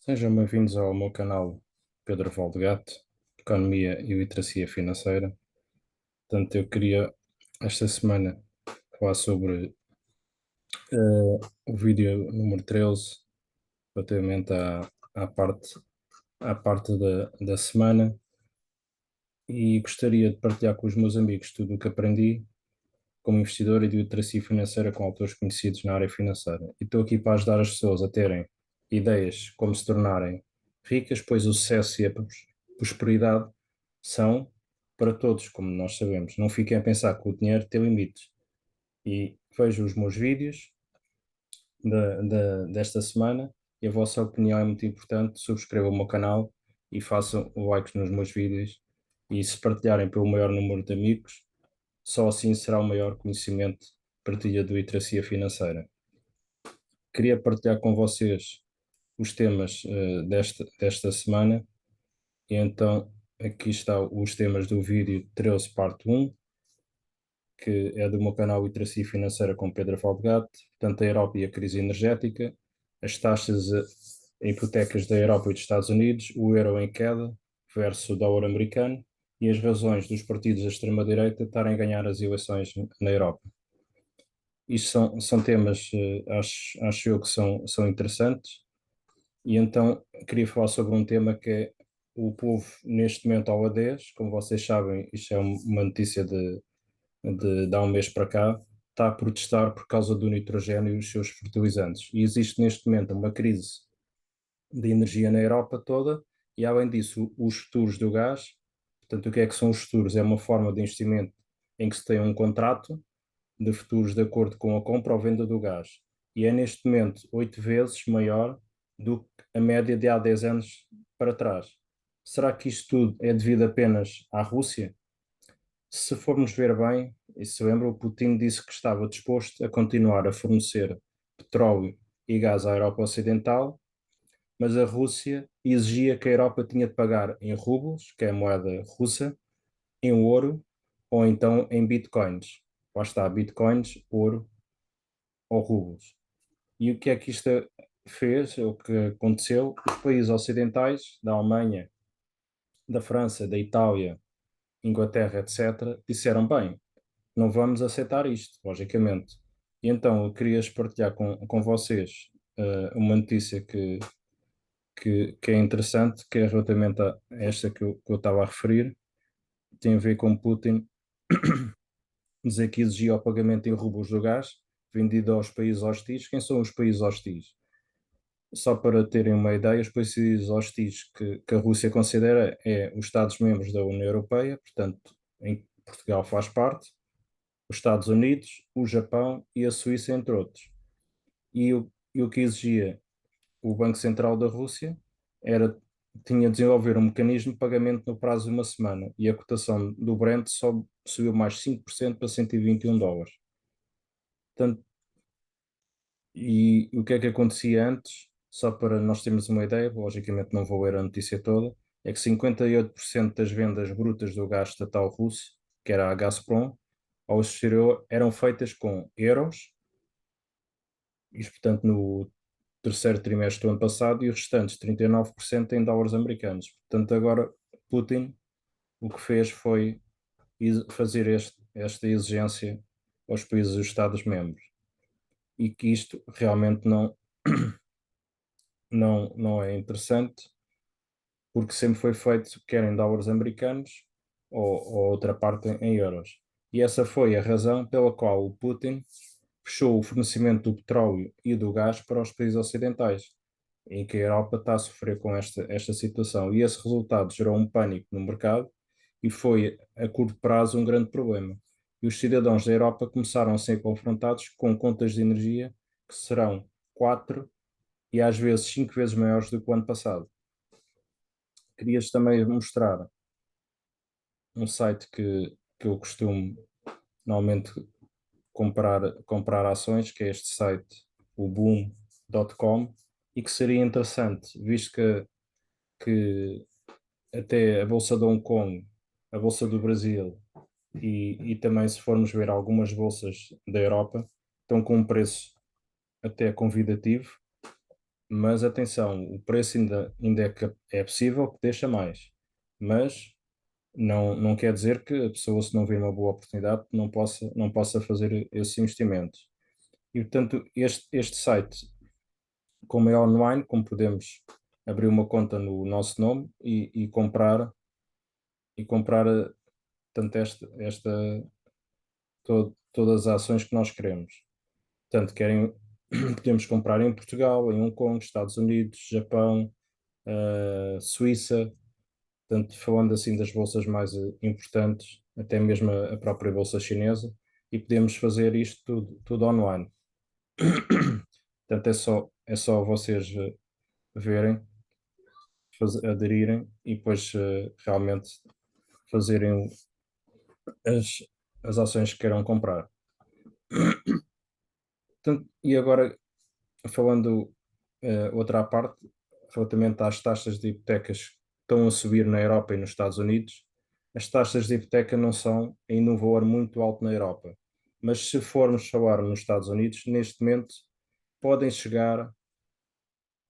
Sejam bem-vindos ao meu canal Pedro Valdegato, Economia e Literacia Financeira. Portanto, eu queria esta semana falar sobre o vídeo número 13, relativamente à parte da semana, e gostaria de partilhar com os meus amigos tudo o que aprendi como investidor e de literacia financeira com autores conhecidos na área financeira. E estou aqui para ajudar as pessoas a terem ideias como se tornarem ricas, pois o sucesso e a prosperidade são para todos, como nós sabemos. Não fiquem a pensar que o dinheiro tem limites. E vejam os meus vídeos desta semana e a vossa opinião é muito importante. Subscrevam o meu canal e façam o like nos meus vídeos. E se partilharem pelo maior número de amigos, só assim será o maior conhecimento partilha de literacia financeira. Queria partilhar com vocês os temas desta semana, e então aqui estão os temas do vídeo 13 parte 1, que é do meu canal Literacia Financeira com Pedro Faldegato. Portanto, a Europa e a crise energética, as taxas hipotecas da Europa e dos Estados Unidos, o euro em queda versus o dólar americano e as razões dos partidos da extrema-direita estarem a ganhar as eleições na Europa. Isto são temas, acho eu, que são interessantes, e então queria falar sobre um tema que é o povo, neste momento, ao ADES. Como vocês sabem, isto é uma notícia de há um mês para cá, está a protestar por causa do nitrogênio e os seus fertilizantes. E existe neste momento uma crise de energia na Europa toda, e além disso, os futuros do gás. Portanto, o que é que são os futuros? É uma forma de investimento em que se tem um contrato de futuros de acordo com a compra ou venda do gás. E é neste momento 8 vezes maior do que a média de há 10 anos para trás. Será que isto tudo é devido apenas à Rússia? Se formos ver bem, e se lembra, o Putin disse que estava disposto a continuar a fornecer petróleo e gás à Europa Ocidental, mas a Rússia exigia que a Europa tinha de pagar em rublos, que é a moeda russa, em ouro ou então em bitcoins. Lá está, bitcoins, ouro ou rublos. E o que é que isto fez, o que aconteceu? Os países ocidentais, da Alemanha, da França, da Itália, Inglaterra, etc., disseram: bem, não vamos aceitar isto, logicamente. E então eu queria partilhar com vocês uma notícia que é interessante, que é relativamente a esta que eu estava a referir. Tem a ver com Putin dizer que exigia o pagamento em rublos do gás vendido aos países hostis. Quem são os países hostis? Só para terem uma ideia, os países hostis que a Rússia considera é os Estados-membros da União Europeia, portanto, em Portugal faz parte, os Estados Unidos, o Japão e a Suíça, entre outros. E o que exigia o Banco Central da Rússia era tinha de desenvolver um mecanismo de pagamento no prazo de uma semana, e a cotação do Brent só subiu mais 5% para US$ 121. Portanto, e o que é que acontecia antes? Só para nós termos uma ideia, logicamente não vou ler a notícia toda, é que 58% das vendas brutas do gás estatal russo, que era a Gazprom, ao exterior, eram feitas com euros, isto portanto no terceiro trimestre do ano passado, e os restantes 39% em dólares americanos. Portanto, agora Putin o que fez foi fazer esta exigência aos países dos Estados-membros, e que isto realmente não é interessante, porque sempre foi feito quer em dólares americanos ou outra parte em euros. E essa foi a razão pela qual o Putin fechou o fornecimento do petróleo e do gás para os países ocidentais, em que a Europa está a sofrer com esta situação. E esse resultado gerou um pânico no mercado e foi, a curto prazo, um grande problema. E os cidadãos da Europa começaram a ser confrontados com contas de energia que serão 4 e às vezes 5 vezes maiores do que o ano passado. Querias também mostrar um site que eu costumo normalmente comprar ações, que é este site, o boom.com, e que seria interessante, visto que até a Bolsa de Hong Kong, a Bolsa do Brasil e também, se formos ver, algumas bolsas da Europa estão com um preço até convidativo, mas atenção, o preço ainda é possível que deixa mais, mas não quer dizer que a pessoa, se não vir uma boa oportunidade, não possa fazer esses investimentos. E, portanto, este site, como é online, como podemos abrir uma conta no nosso nome e comprar tanto todas as ações que nós queremos. Portanto, podemos comprar em Portugal, em Hong Kong, Estados Unidos, Japão, Suíça, portanto, falando assim das bolsas mais importantes, até mesmo a própria bolsa chinesa, e podemos fazer isto tudo online. Portanto, é só vocês verem, aderirem e depois realmente fazerem as, as ações que queiram comprar. Portanto, e agora, falando outra parte, relativamente às taxas de hipotecas que estão a subir na Europa e nos Estados Unidos, as taxas de hipoteca não são ainda um valor muito alto na Europa. Mas se formos falar nos Estados Unidos, neste momento podem chegar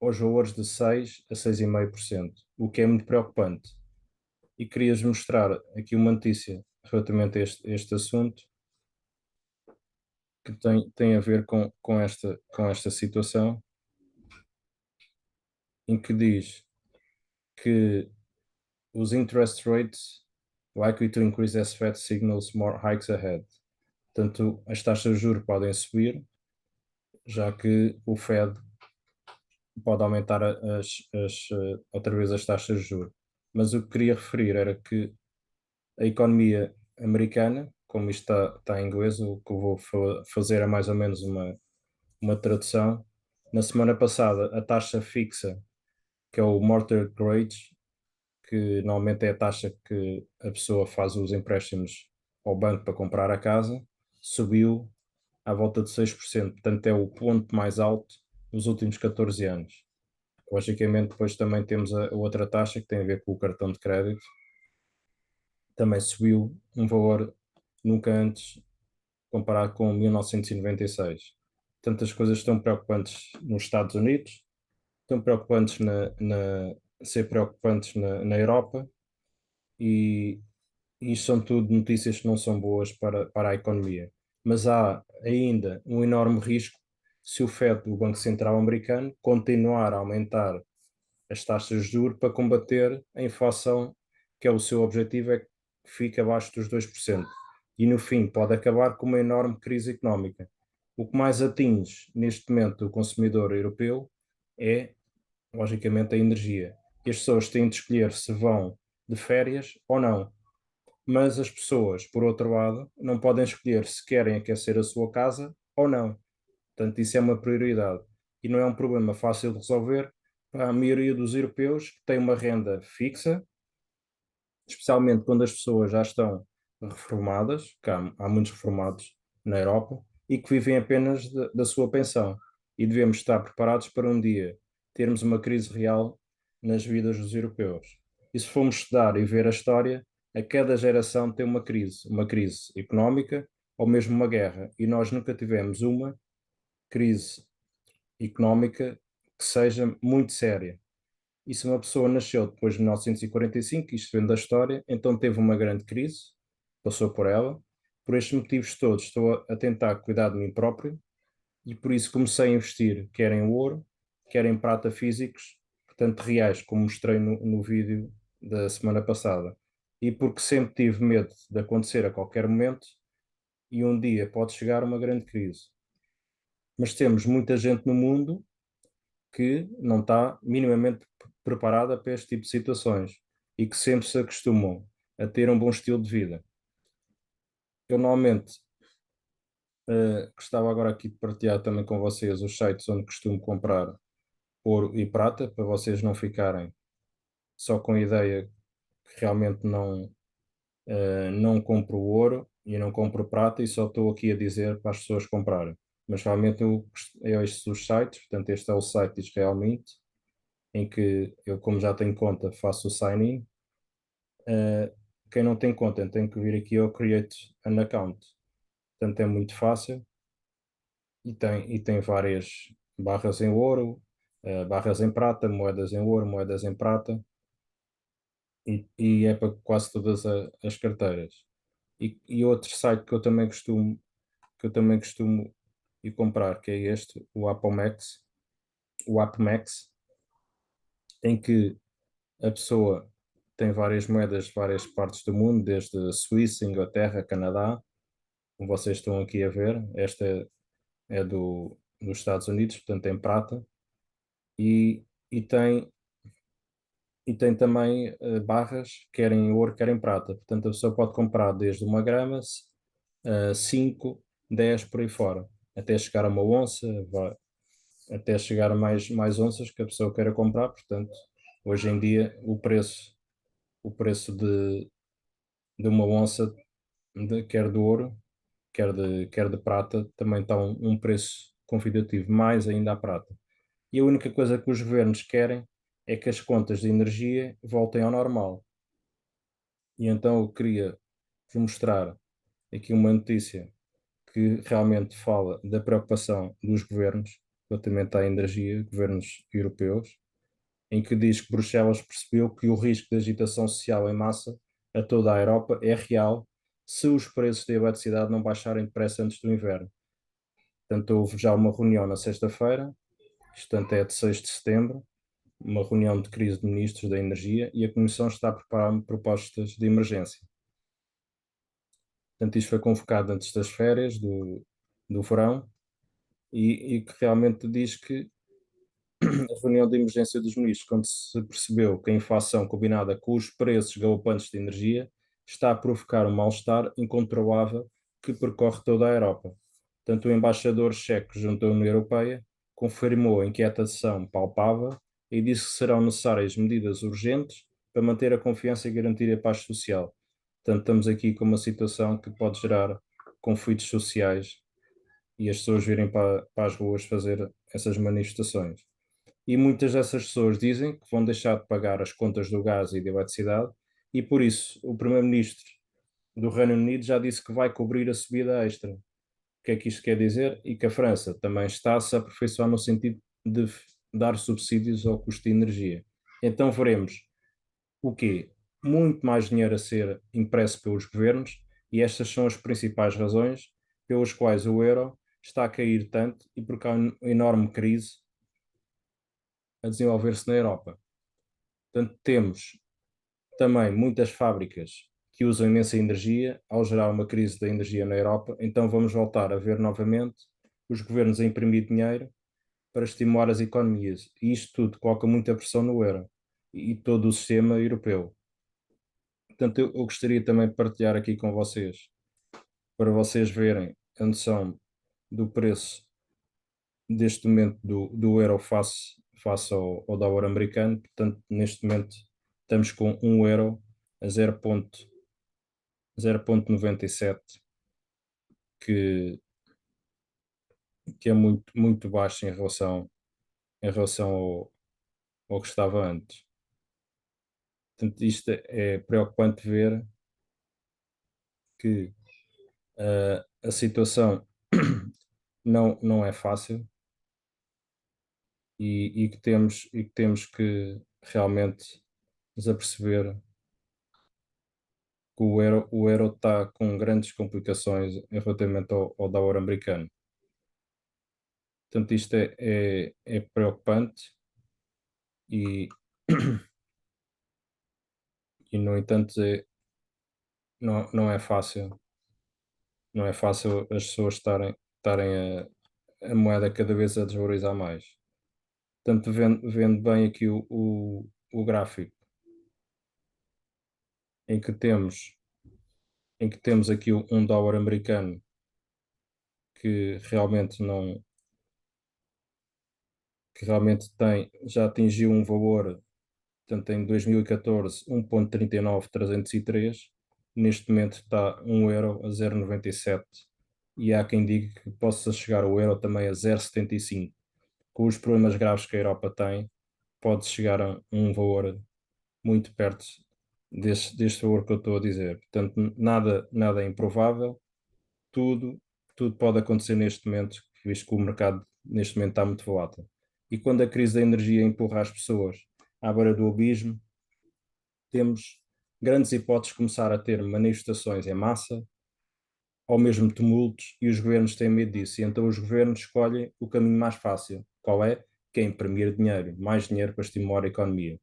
aos valores de 6 a 6,5%, o que é muito preocupante. E querias mostrar aqui uma notícia relativamente a este assunto que tem a ver com esta situação, em que diz que os interest rates likely to increase as Fed signals more hikes ahead. Portanto, as taxas de juros podem subir, já que o Fed pode aumentar outra vez as taxas de juros. Mas o que queria referir era que a economia americana, como isto está em inglês, o que eu vou fazer é mais ou menos uma tradução. Na semana passada, a taxa fixa, que é o mortgage rate, que normalmente é a taxa que a pessoa faz os empréstimos ao banco para comprar a casa, subiu à volta de 6%. Portanto, é o ponto mais alto nos últimos 14 anos. Logicamente, depois também temos a outra taxa que tem a ver com o cartão de crédito. Também subiu um valor nunca antes comparado com 1996. Portanto, as coisas estão preocupantes nos Estados Unidos, estão preocupantes ser preocupantes na Europa, e isto são tudo notícias que não são boas para a economia. Mas há ainda um enorme risco se o Fed, o Banco Central Americano, continuar a aumentar as taxas de juros para combater a inflação, que é o seu objetivo, é que fique abaixo dos 2%. E no fim pode acabar com uma enorme crise económica. O que mais atinge neste momento o consumidor europeu é, logicamente, a energia. E as pessoas têm de escolher se vão de férias ou não. Mas as pessoas, por outro lado, não podem escolher se querem aquecer a sua casa ou não. Portanto, isso é uma prioridade. E não é um problema fácil de resolver para a maioria dos europeus que têm uma renda fixa, especialmente quando as pessoas já estão reformadas, que há muitos reformados na Europa, e que vivem apenas da sua pensão. E devemos estar preparados para um dia termos uma crise real nas vidas dos europeus. E se formos estudar e ver a história, a cada geração tem uma crise económica ou mesmo uma guerra. E nós nunca tivemos uma crise económica que seja muito séria. E se uma pessoa nasceu depois de 1945, isto vem da história, então teve uma grande crise, passou por ela. Por estes motivos todos, estou a tentar cuidar de mim próprio e por isso comecei a investir quer em ouro, quer em prata físicos, portanto reais, como mostrei no vídeo da semana passada. E porque sempre tive medo de acontecer a qualquer momento e um dia pode chegar uma grande crise. Mas temos muita gente no mundo que não está minimamente preparada para este tipo de situações e que sempre se acostumam a ter um bom estilo de vida. Eu normalmente gostava agora aqui de partilhar também com vocês os sites onde costumo comprar ouro e prata, para vocês não ficarem só com a ideia que realmente não compro ouro e não compro prata e só estou aqui a dizer para as pessoas comprarem. Mas realmente é estes os sites, portanto este é o site de Israel Mint, em que eu, como já tenho conta, faço o sign-in. Quem não tem conta tem que vir aqui ao Create an Account. Portanto, é muito fácil e tem várias barras em ouro, barras em prata, moedas em ouro, moedas em prata, e é para quase todas as carteiras. E outro site que eu também costumo ir comprar, que é este, o Appomax, em que a pessoa tem várias moedas de várias partes do mundo, desde Suíça, Inglaterra, Canadá, como vocês estão aqui a ver. Esta é dos Estados Unidos, portanto em prata, e, e tem, e tem também barras, quer em ouro, quer em prata. Portanto, a pessoa pode comprar desde 1 grama, 5, 10 por aí fora, até chegar a 1 onça, até chegar a mais onças que a pessoa queira comprar. Portanto, hoje em dia o preço de 1 onça, quer de ouro, quer de prata, também está um preço convidativo, mais ainda a prata. E a única coisa que os governos querem é que as contas de energia voltem ao normal. E então eu queria vos mostrar aqui uma notícia que realmente fala da preocupação dos governos relativamente à energia, governos europeus, em que diz que Bruxelas percebeu que o risco de agitação social em massa a toda a Europa é real se os preços da eletricidade não baixarem depressa antes do inverno. Portanto, houve já uma reunião na sexta-feira, isto portanto é de 6 de setembro, uma reunião de crise de ministros da energia, e a Comissão está a preparar propostas de emergência. Portanto, isto foi convocado antes das férias do verão, e que realmente diz que a reunião de emergência dos ministros, quando se percebeu que a inflação combinada com os preços galopantes de energia está a provocar um mal-estar incontrolável que percorre toda a Europa. Tanto o embaixador checo junto à União Europeia confirmou a inquietação palpável e disse que serão necessárias medidas urgentes para manter a confiança e garantir a paz social. Portanto, estamos aqui com uma situação que pode gerar conflitos sociais e as pessoas virem para as ruas fazer essas manifestações. E muitas dessas pessoas dizem que vão deixar de pagar as contas do gás e da eletricidade, e por isso o primeiro-ministro do Reino Unido já disse que vai cobrir a subida extra. O que é que isto quer dizer? E que a França também está a se aperfeiçoar no sentido de dar subsídios ao custo de energia. Então veremos o quê? Muito mais dinheiro a ser impresso pelos governos, e estas são as principais razões pelas quais o euro está a cair tanto e porque há uma enorme crise a desenvolver-se na Europa. Portanto, temos também muitas fábricas que usam imensa energia, ao gerar uma crise da energia na Europa. Então vamos voltar a ver novamente os governos a imprimir dinheiro para estimular as economias. E isto tudo coloca muita pressão no euro e todo o sistema europeu. Portanto, eu gostaria também de partilhar aqui com vocês, para vocês verem a noção do preço deste momento do euro face ao dólar americano. Portanto, neste momento estamos com 1 euro a 0,97, que, que é muito, muito baixo em relação ao que estava antes. Portanto, isto é preocupante ver que a situação não é fácil, e que temos que realmente nos aperceber que o euro está com grandes complicações relativamente ao dólar americano. Portanto, isto é preocupante, e, e no entanto, não é fácil. Não é fácil as pessoas estarem a moeda cada vez a desvalorizar mais. Portanto, vendo bem aqui o gráfico em que temos, em que temos aqui um dólar americano que realmente não, que realmente já atingiu um valor, portanto, em 2014, 1,39303. Neste momento está 1 euro a 0,97, e há quem diga que possa chegar o euro também a 0,75. Com os problemas graves que a Europa tem, pode chegar a um valor muito perto deste valor que eu estou a dizer. Portanto, nada é improvável, tudo, tudo pode acontecer neste momento, visto que o mercado neste momento está muito volátil. E quando a crise da energia empurra as pessoas à beira do abismo, temos grandes hipóteses de começar a ter manifestações em massa ou mesmo tumultos, e os governos têm medo disso. E então os governos escolhem o caminho mais fácil. Qual é? Que é imprimir dinheiro, mais dinheiro para estimular a economia.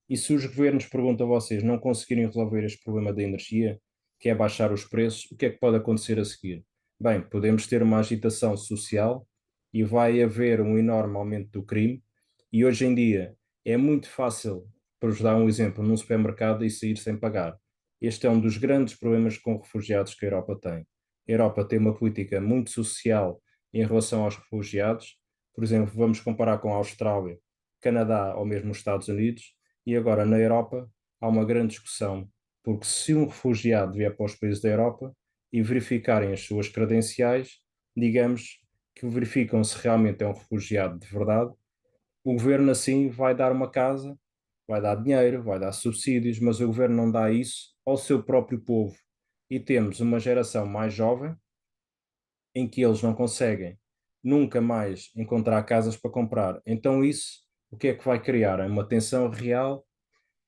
E se os governos, pergunto a vocês, não conseguirem resolver este problema da energia, que é baixar os preços, o que é que pode acontecer a seguir? Bem, podemos ter uma agitação social e vai haver um enorme aumento do crime. E hoje em dia é muito fácil, para vos dar um exemplo, num supermercado e sair sem pagar. Este é um dos grandes problemas com refugiados que a Europa tem. A Europa tem uma política muito social em relação aos refugiados. Por exemplo, vamos comparar com a Austrália, Canadá ou mesmo os Estados Unidos. E agora, na Europa, há uma grande discussão, porque se um refugiado vier para os países da Europa e verificarem as suas credenciais, digamos que verificam se realmente é um refugiado de verdade, o governo assim vai dar uma casa, vai dar dinheiro, vai dar subsídios, mas o governo não dá isso ao seu próprio povo. E temos uma geração mais jovem em que eles não conseguem nunca mais encontrar casas para comprar. Então, isso o que é que vai criar? É uma tensão real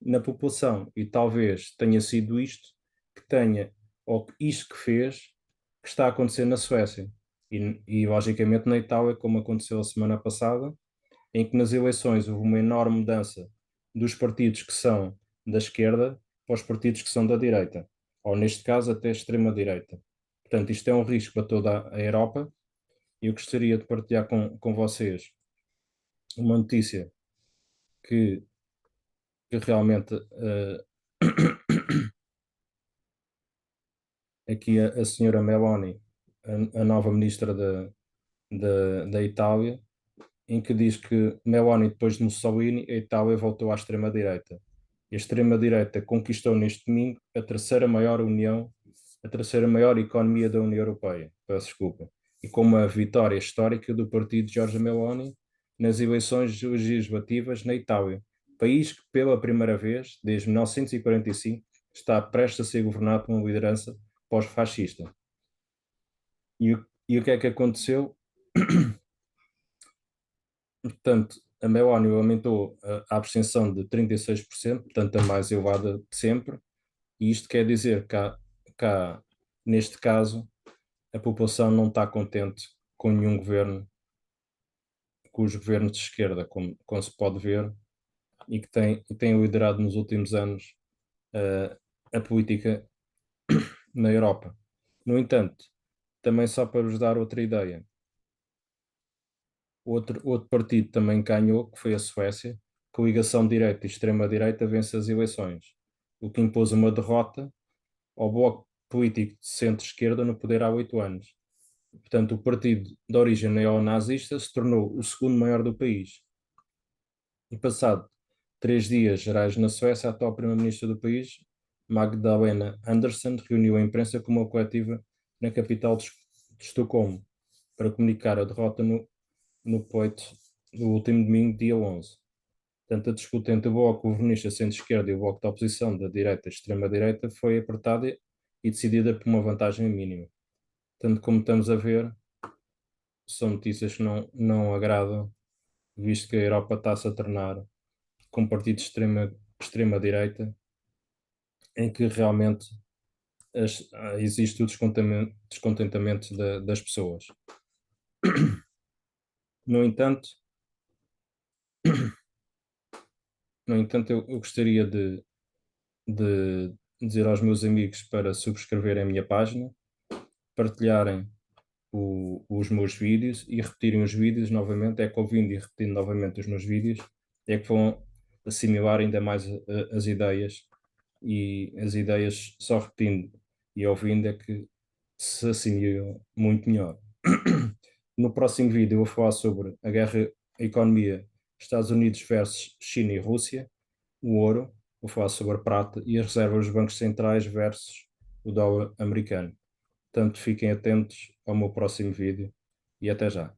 na população. E talvez tenha sido isto que tenha, ou isto que fez, que está a acontecer na Suécia. E logicamente na Itália, como aconteceu a semana passada, em que nas eleições houve uma enorme mudança dos partidos que são da esquerda para os partidos que são da direita, ou neste caso até extrema-direita. Portanto, isto é um risco para toda a Europa e eu gostaria de partilhar com vocês uma notícia que, que realmente aqui a senhora Meloni, a nova ministra da Itália, em que diz que Meloni, depois de Mussolini, a Itália voltou à extrema-direita. E a extrema-direita conquistou neste domingo a terceira maior economia da União Europeia. Peço desculpa. E com uma vitória histórica do partido de Giorgia Meloni nas eleições legislativas na Itália, país que pela primeira vez, desde 1945, está prestes a ser governado por uma liderança pós-fascista. E o que é que aconteceu? Portanto, a Meloni aumentou a abstenção de 36%, portanto, a mais elevada de sempre, e isto quer dizer que, neste caso, a população não está contente com nenhum governo, com os governos de esquerda, como se pode ver, e que tem liderado nos últimos anos a política na Europa. No entanto, também só para vos dar outra ideia, outro partido também ganhou, que foi a Suécia, coligação direita e extrema-direita vence as eleições, o que impôs uma derrota ao bloco político de centro-esquerda no poder há 8 anos. Portanto, o partido de origem neonazista se tornou o segundo maior do país. E passado 3 dias gerais na Suécia, a atual primeira-ministra do país, Magdalena Andersson, reuniu a imprensa com uma coletiva na capital de Estocolmo para comunicar a derrota no pleito do último domingo, dia 11. Portanto, a disputa entre o Bloco governista centro-esquerda e o Bloco da oposição da direita e extrema-direita foi apertada e decidida por uma vantagem mínima. Tanto como estamos a ver, são notícias que não agradam, visto que a Europa está-se a tornar com partidos de extrema-direita, em que realmente existe o descontentamento das pessoas. No entanto, eu gostaria de dizer aos meus amigos para subscreverem a minha página, partilharem os meus vídeos e repetirem os vídeos novamente. É que ouvindo e repetindo novamente os meus vídeos é que vão assimilar ainda mais as ideias, e as ideias só repetindo e ouvindo é que se assimilam muito melhor. No próximo vídeo eu vou falar sobre a guerra, a economia, Estados Unidos versus China e Rússia, o ouro, vou falar sobre a prata e as reservas dos bancos centrais versus o dólar americano. Portanto, fiquem atentos ao meu próximo vídeo e até já.